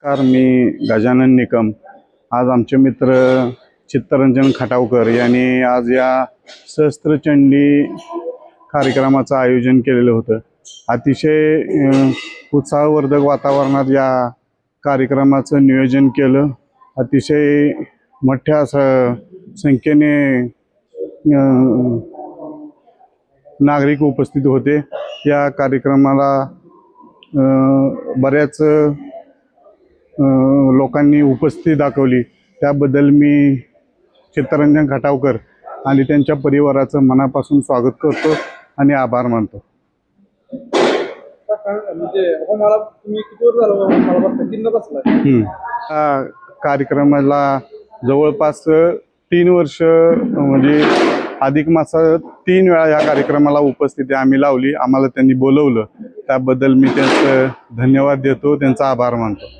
मी गजानन निकम। आज आमचे मित्र चित्तरंजन खटावकर यांनी आज या सहस्त्रचंडी कार्यक्रमाचं आयोजन केलेलं होतं। अतिशय उत्साहवर्धक वातावरणात या कार्यक्रमाचं नियोजन केलं। अतिशय मोठ्या संख्येने नागरिक उपस्थित होते। या कार्यक्रमाला बऱ्याच लोकांनी उपस्थिती दाखवली, त्याबद्दल मी चित्तरंजन खटावकर आणि त्यांच्या परिवाराचं मनापासून स्वागत करतो आणि आभार मानतो। कार्यक्रमाला जवळपास 3 वर्ष म्हणजे अधिक मासात 3 वेळा या कार्यक्रमाला उपस्थिती आम्ही लावली। आम्हाला त्यांनी बोलवलं, त्याबद्दल मी त्यांचं धन्यवाद देतो, त्यांचा आभार मानतो।